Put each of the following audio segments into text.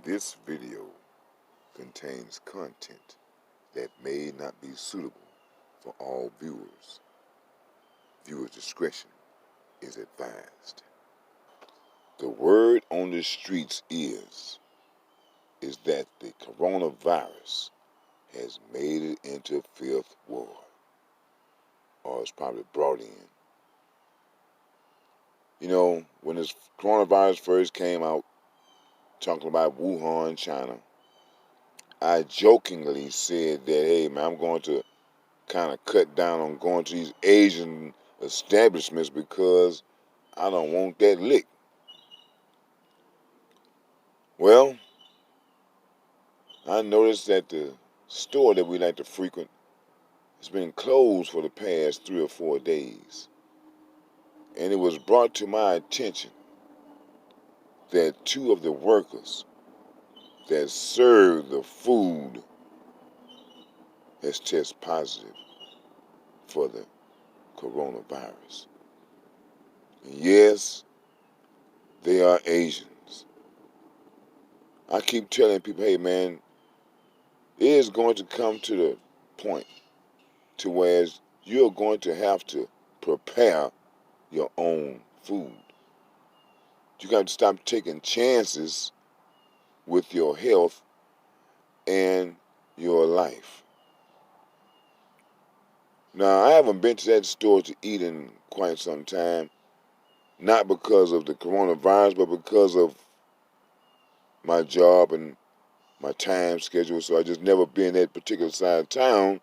This video contains content that may not be suitable for all viewers. Viewer discretion is advised. The word on the streets is that the coronavirus has made it into fifth ward, or it's probably brought in. You know, when this coronavirus first came out, talking about Wuhan, China, I jokingly said that, hey man, I'm going to kind of cut down on going to these Asian establishments because I don't want that lick. Well, I noticed that the store that we like to frequent has been closed for the past 3 or 4 days. And it was brought to my attention that 2 of the workers that served the food has tested positive for the coronavirus. And yes, they are Asians. I keep telling people, hey man, it is going to come to the point to where you're going to have to prepare your own food. You got to stop taking chances with your health and your life. Now, I haven't been to that store to eat in quite some time, not because of the coronavirus, but because of my job and my time schedule. So I just never been in that particular side of town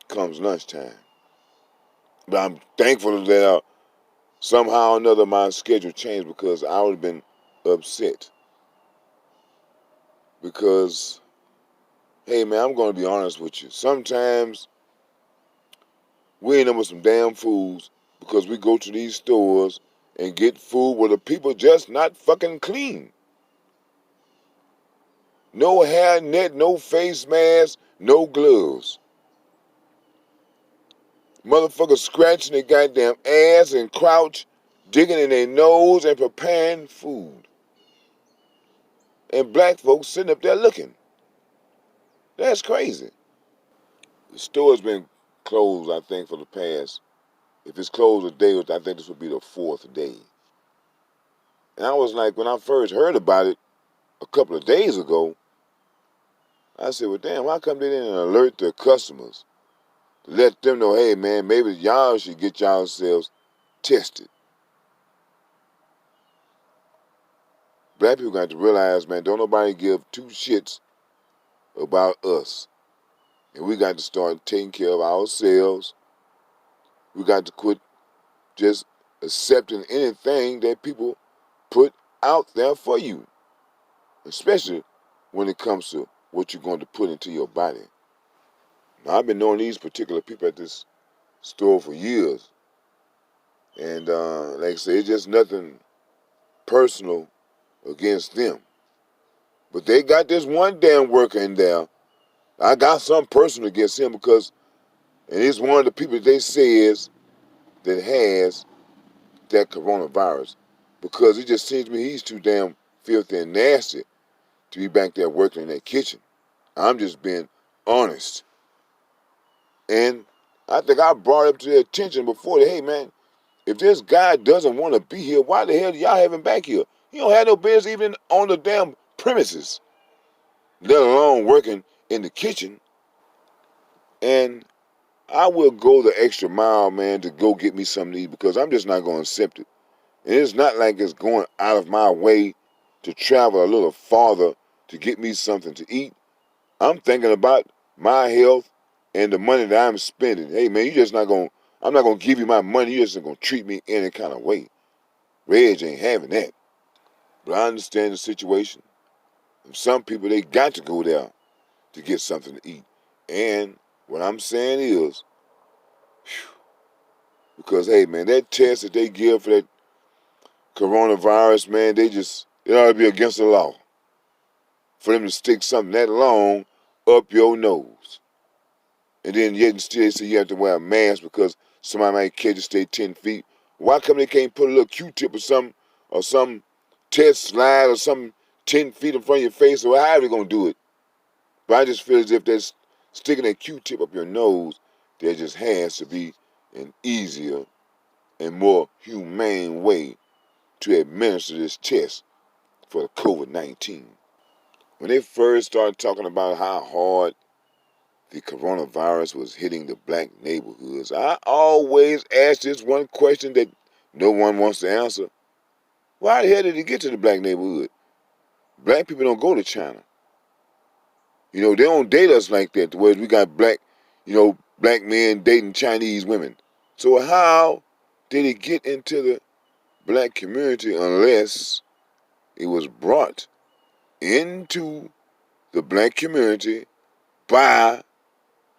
comes lunchtime. But I'm thankful that somehow or another my schedule changed, because I would have been upset. Because, hey man, I'm going to be honest with you. Sometimes we end up with some damn fools because we go to these stores and get food where the people just not fucking clean. No hair net, no face mask, no gloves. Motherfuckers scratching their goddamn ass and crouch, digging in their nose and preparing food. And black folks sitting up there looking. That's crazy. The store's been closed, I think, for the past, if it's closed a day, I think this would be the 4th day. And I was like, when I first heard about it a couple of days ago, I said, well, damn, why come they didn't alert the customers to let them know, hey, man, maybe y'all should get yourselves tested. Black people got to realize, man, don't nobody give 2 shits about us. And we got to start taking care of ourselves. We got to quit just accepting anything that people put out there for you, especially when it comes to what you're going to put into your body. Now, I've been knowing these particular people at this store for years, and like I say, it's just nothing personal against them. But they got this one damn worker in there. I got something personal against him because, and he's one of the people they say that has that coronavirus, because it just seems to me he's too damn filthy and nasty to be back there working in that kitchen. I'm just being honest. And I think I brought up to their attention before that, hey man, if this guy doesn't want to be here, why the hell do y'all have him back here? He don't have no business even on the damn premises, let alone working in the kitchen. And I will go the extra mile, man, to go get me something to eat, because I'm just not going to accept it. And it's not like it's going out of my way to travel a little farther to get me something to eat. I'm thinking about my health and the money that I'm spending. Hey, man, I'm not going to give you my money. You're just going to treat me any kind of way. Reg ain't having that. But I understand the situation. And some people, they got to go there to get something to eat. And what I'm saying is, because, hey, man, that test that they give for that coronavirus, man, it ought to be against the law for them to stick something that long up your nose. And then yet and still they say you have to wear a mask because somebody might catch you, stay 10 feet. Why come they can't put a little Q-tip or some test slide or some 10 feet in front of your face, or however they're going to do it. But I just feel as if they're sticking a Q-tip up your nose. There just has to be an easier and more humane way to administer this test for the COVID-19. When they first started talking about how hard the coronavirus was hitting the black neighborhoods, I always ask this one question that no one wants to answer. Why the hell did it get to the black neighborhood? Black people don't go to China. You know, they don't date us like that, whereas we got black men dating Chinese women. So how did it get into the black community unless it was brought into the black community by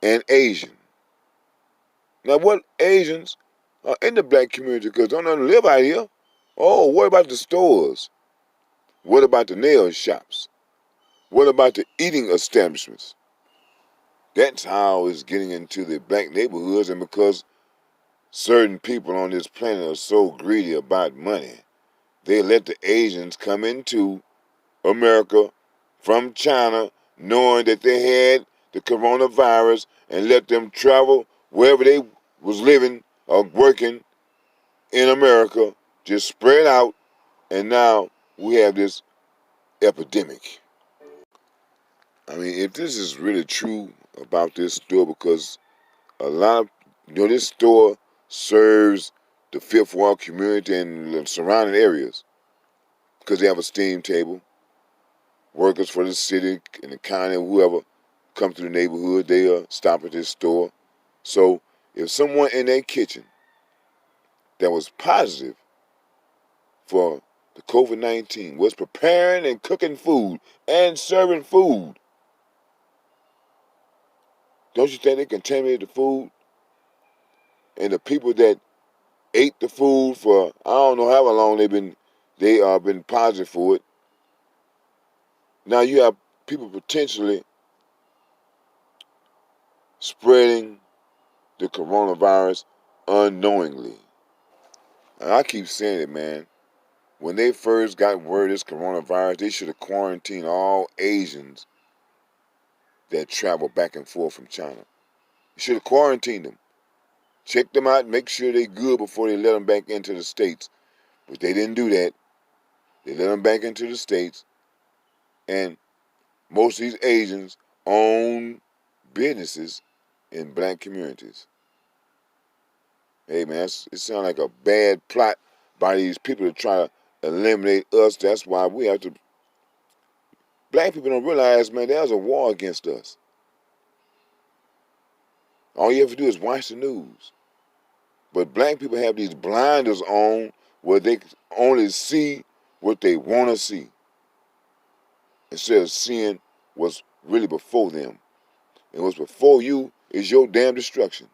an Asian? Now, what Asians are in the black community because don't none live out here? Oh, what about the stores? What about the nail shops? What about the eating establishments? That's how it's getting into the black neighborhoods, and because certain people on this planet are so greedy about money, they let the Asians come into America from China knowing that they had the coronavirus and let them travel wherever they was living or working in America, just spread out, and now we have this epidemic. I mean, if this is really true about this store, because a lot of, this store serves the Fifth Ward community and the surrounding areas because they have a steam table. Workers for the city and the county, whoever come to the neighborhood, they stop at this store. So if someone in their kitchen that was positive for the COVID-19 was preparing and cooking food and serving food, don't you think they contaminated the food? And the people that ate the food for I don't know how long they been positive for it. Now you have people potentially spreading the coronavirus unknowingly. And I keep saying it, man. When they first got word of this coronavirus, they should have quarantined all Asians that travel back and forth from China. They should have quarantined them. Check them out, make sure they're good before they let them back into the States. But they didn't do that. They let them back into the States. And most of these Asians own businesses in black communities. Hey, man, it sounds like a bad plot by these people to try to eliminate us. That's why we have to. Black people don't realize, man, there's a war against us. All you have to do is watch the news. But black people have these blinders on where they only see what they want to see instead of seeing what's really before them. And what's before you is your damn destruction.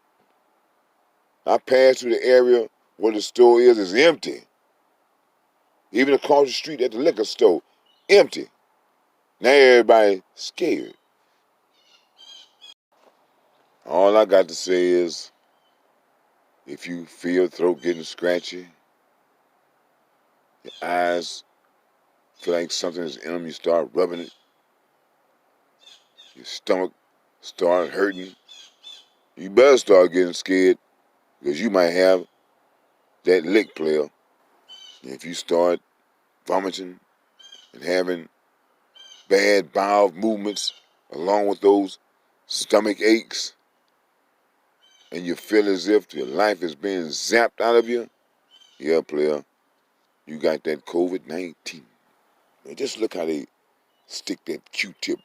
I passed through the area where the store is empty. Even across the street at the liquor store, empty. Now everybody scared. All I got to say is, if you feel your throat getting scratchy, your eyes feel like something is in them, you start rubbing it, your stomach start hurting, you better start getting scared because you might have that lick player. And if you start vomiting and having bad bowel movements along with those stomach aches, and you feel as if your life is being zapped out of you, yeah, player, you got that COVID-19. Man, just look how they stick that Q-tip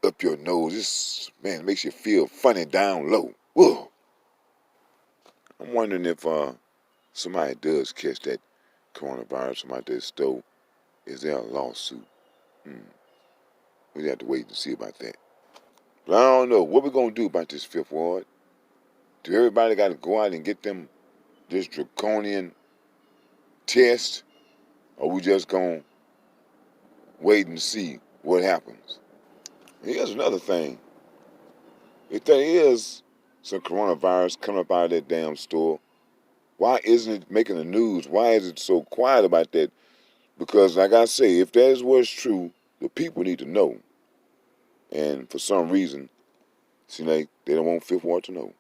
up your nose. Man, it makes you feel funny down low. Whoa. I'm wondering if somebody does catch that coronavirus from out that stove. Is there a lawsuit? We have to wait to see about that. But I don't know. What we going to do about this Fifth Ward? Do everybody got to go out and get them this draconian test? Or we just going to wait and see what happens? Here's another thing. If there is some coronavirus coming up out of that damn store, why isn't it making the news? Why is it so quiet about that? Because, like I say, if that is what's true, the people need to know. And for some reason, seems like they don't want Fifth Ward to know.